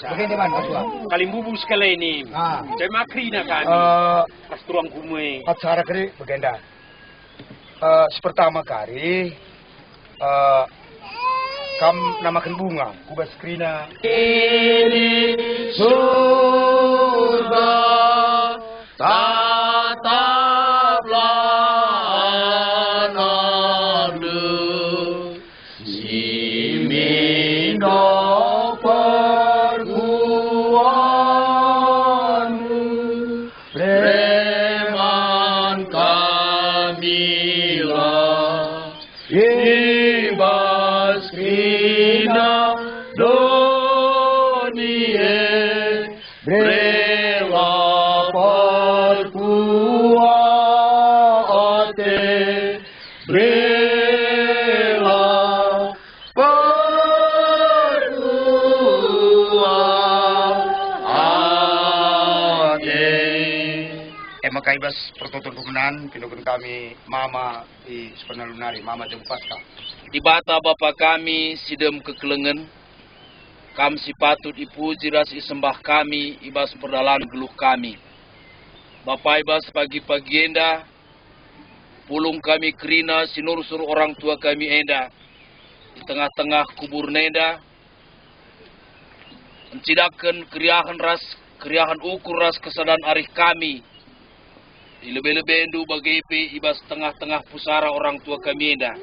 Begini man Pasua. Kalimbubu sekali ini. Saya makrina kan. Pas tuang kumui. Acara kali begenda. Pertama kali kam namakan bunga kubas krina. Ini surga tataplah anakmu si minda perguanmu preman kamilah ibas krina donie brela perkuate brela perkuate. Maka ibas pertutur kemenan pinukun kami mama di sepenalunari mama Dempaska. Di bata bapa kami sidem kekelengen, kami si patut ipuji ras isembah kami ibas perdalan geluh kami. Bapa ibas pagi-pagi enda, pulung kami kerina sinur-sur orang tua kami enda, di tengah-tengah kubur nenda, mencidakan keriahan ukur ras kesadan arih kami, di lebih-lebih endu bagi ibas tengah-tengah pusara orang tua kami enda.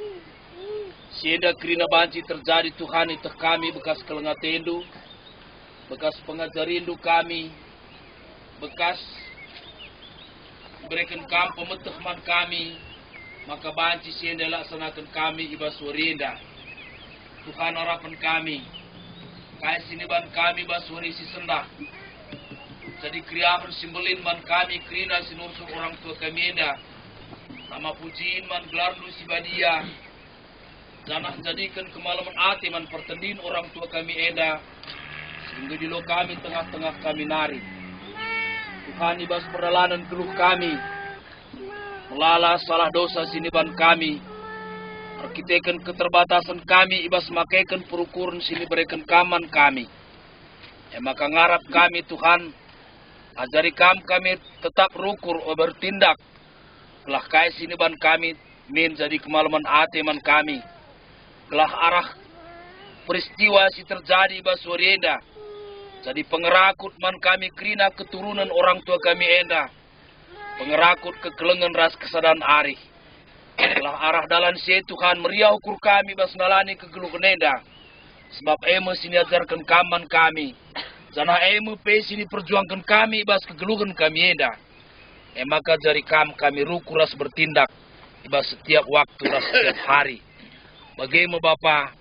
Sienda kerina banci terjadi Tuhan itu kami bekas kelengatendu, bekas pengajarindo kami, bekas berikan kam pemetehman kami, maka banci sienda laksanakan kami ibas warienda. Tuhan harapan kami, kaya siniban kami baswari si sendah. Jadi kriahan simbolin man kami kerina sinursu orang tua kami enda. Nama pujiin man gelardu si badia. Janah jadikan kemalaman ati man pertendin orang tua kami enda. Sehingga di lo kami tengah-tengah kami nari. Tuhan ibas perjalanan keluh kami, melala salah dosa siniban kami, arkiteken keterbatasan kami ibas makaikan perukuran sini berikan kaman kami. Maka ngarap kami Tuhan, ajari kami tetap rukur o bertindak. Kelah kai siniban kami min jadi kemalaman hati man kami. Kelah arah peristiwa si terjadi ibas warienda. Jadi pengerakut man kami kerina keturunan orang tua kami enda. Pengerakut kekelengan ras kesadaan ari. Kelah arah dalan si Tuhan meriah ukur kami bas nalani kegeluhan enda. Sebab emu sini ajarkan kaman kami. Jana emu pe sini perjuangkan kami ibas kegeluhan kami enda. Maka jari kami ruku ras bertindak ibas setiap waktu ras setiap hari. Bagaimana Bapa,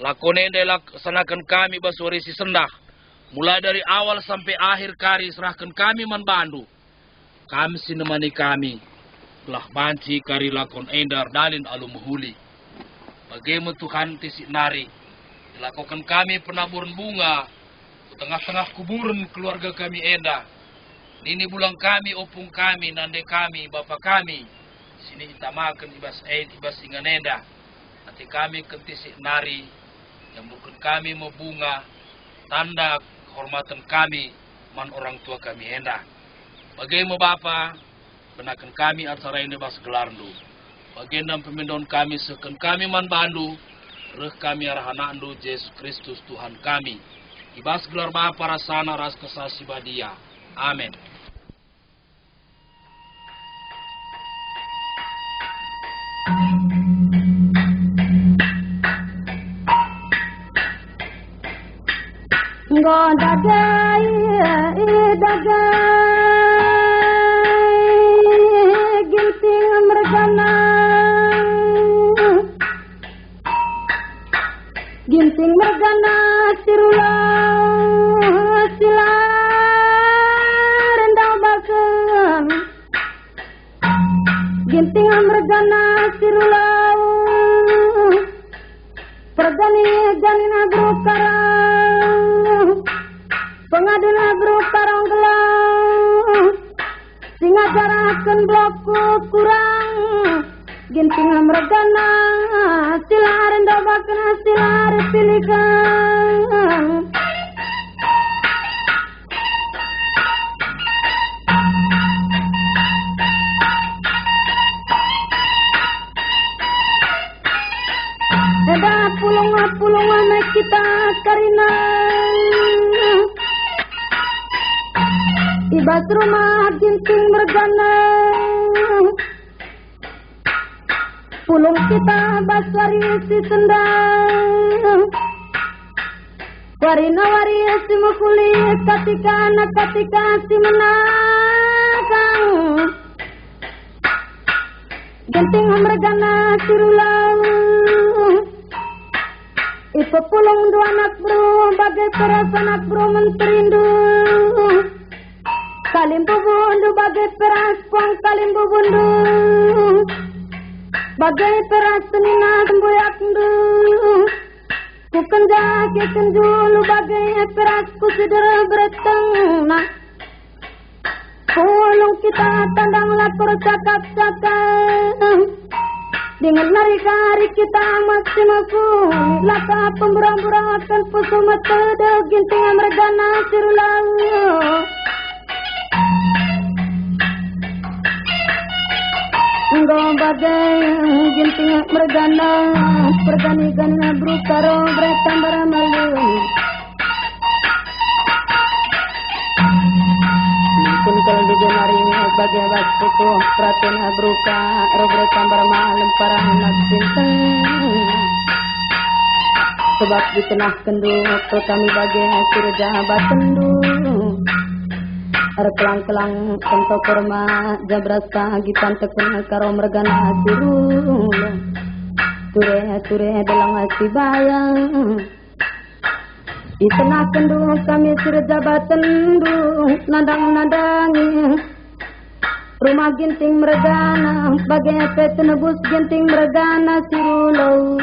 lakon enda laksanakan kami ibas warisi sendah. Mulai dari awal sampai akhir kari serahkan kami man bandu. Kami sinemani kami. Telah banci kari lakon endar dalin alumuhuli. Bagaimana Tuhan tisik nari. Dilakukan kami penaburan bunga. Di tengah-tengah kuburan keluarga kami enda. Nini bulang kami, opung kami, nande kami, bapa kami. Sini itamakan ibas ingan enda. Nanti kami kentisik nari. Yang bukan kami membunga. Tanda kehormatan kami man orang tua kami enda. Bagaimana Bapa, benakan kami acara ini bas gelarndu. Bagaimana pemindon kami seken kami man bandu. Reh kami arahanandu Yesus Kristus Tuhan kami. Ibas gelar Bapa rasana ras kesasi badia. Amin. Dagai ginting mergana sirulau sila rendang bakam ginting mergana sirulau pergani ganina brokarang pengaduna brokarang gelang singa jarakan blokku kurang ginting mergana silar ndabakna silar pilikan ada pulungan kita karina ibas rumah ginting mergana pulung kita baswari si sendang warina wari si mukuli katika si menakang genting mergana sirulang ipo pulung dua anak bro bagai peras anak bro menterindu kalimbu bundu bagai peras pong kalimbu bundu bagai peras senina semboyak ndu kukenja kekenjulu bagai peras kusidera bereteng nah pulung kita tandang lapor cakap-cakap dengan nari-nari kita masih mampu laka pemburang-burang akan pusuma tede ginting mergana sirulang enggak bagai ginting mergana pergani-gani brukaro bertambah malu mungkin kalau di hari bagai waktu itu perhatian bruka robre tambah malam para anak bintang sebab di tengah kendu waktu kami bagai hasil jabat kendu kelang-kelang kentok korma jabrasa gipan tekun karo mergana siru ture dalang hati bayang di tengah kendu kami jabat kendu nadang-nadangi rumah ginting mergana bagai pet nebus ginting mergana sirulau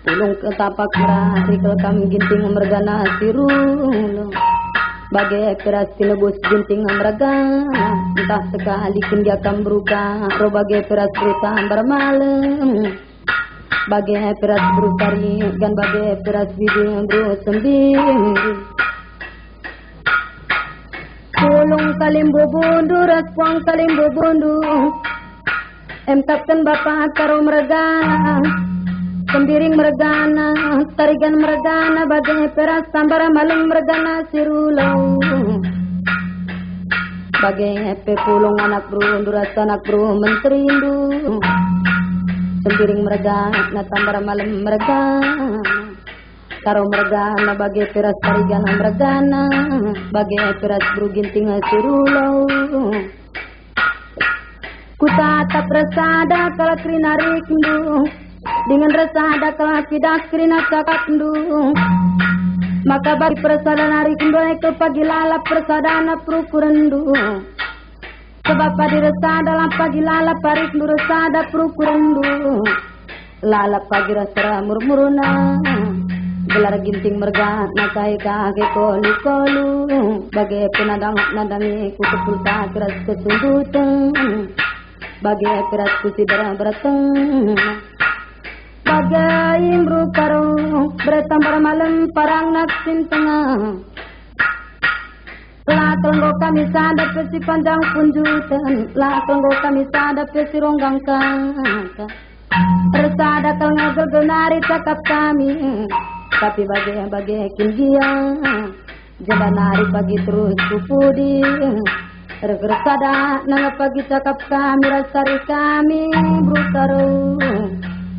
pulung ketapak merah rikal kami ginting mergana sirulau Bagai peras tinebus ginting amragana, entah sekali dia akan beruka, roh bagai peras berita bermalam. Bagai peras berutari, dan bagai peras bidung berusembiring. Pulung kalimbo bundu, raspuang kalimbo bundu. Emtapkan bapak karo mergana, sembiring mergana, tarigan mergana, bagai peras sambara maling mergana sirulau. Bagai pulung anak bro, duras anak bro, menterindu. Sembiring mergana, tambara maling mergana. Karo mergana, bagai peras tarigan mergana, bagai peras bro ginting sirulau. Ku tatap resada kala krinarik ndu, dengan resada kala kidak krina cakap ndu. Maka bagi persada narik ndu ke pagi lalap persada na prukurendu. Sebab padi resada lam pagi lalap parik ndu resada prukurendu. Lalap pagi rasara murmuruna, gelar ginting mergana kai kage kolu kolu. Bagai penadang nadangi ku kepulta keras kesundutan. Bagai peras kusi darah berateng, bagai imru karung bertambar malam parang naksin tengah. La tonggo kami sadap pesi panjang punjutan, la tonggo kami sadap pesi ronggang kaka. Resada kal ngagel nari cakap kami, tapi bagai kindia, jabanari pagi terus kupudi. Resada nang pagi cakap kami rasari kami brutaro.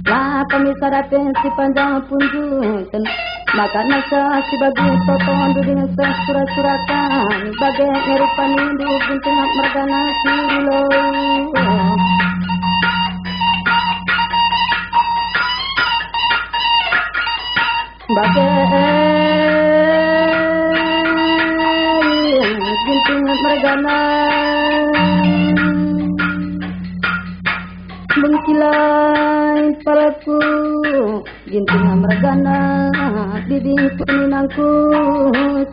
Lah kami sadap pensi panjang punjutan, maka nasa si bagi toton dengan surat-surat kami bagai ngerupa nindu gunting mergana sirulo. Bagai ginting mergana mengkilai palaku, ginting mergana didi peninangku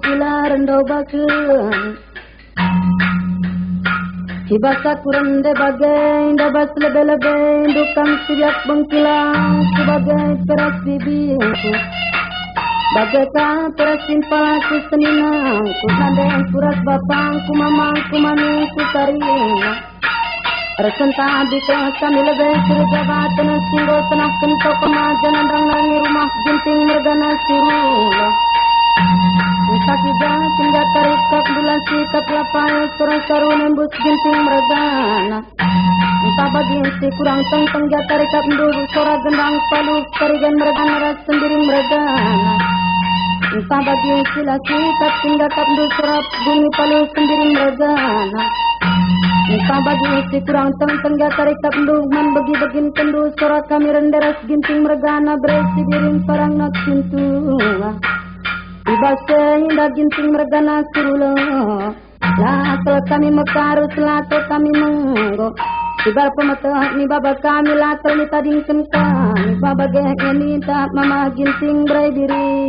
sila rendau baken. Kibasa kurende bagai dabas lebe-lebe dukang sejak bengkilang sebagai peras bibirku. Bagaikan peras simpalaku seninangku, nandeng kuras bapangku mamangku mamiku tarina. Resenta abika kami lebih serjabatan singgol tenah kentok kemajan andang nangi rumah ginting mergana sirulo. Kaki jangan tinggal tarik kap bulan sikap lapai surang saru nembus ginting mergana. Entah bagian si kurang teng tarik kap dulu suara gendang palu tarigan mergana ras sendiri mergana. Entah bagian si laki kap tinggal kap dulu suara bumi palu sendiri mergana. Entah bagian si kurang teng tarik kap dulu man bagi-bagin kendu suara kami renderas ginting mergana berisi biring parang nak cintu. Ibase indah ginting mergana sirulo, lato kami mekaru selato kami menggo. Ibar pematah ni baba kami lato ni tading kami baba gehnya ni tak mama ginting berai diri.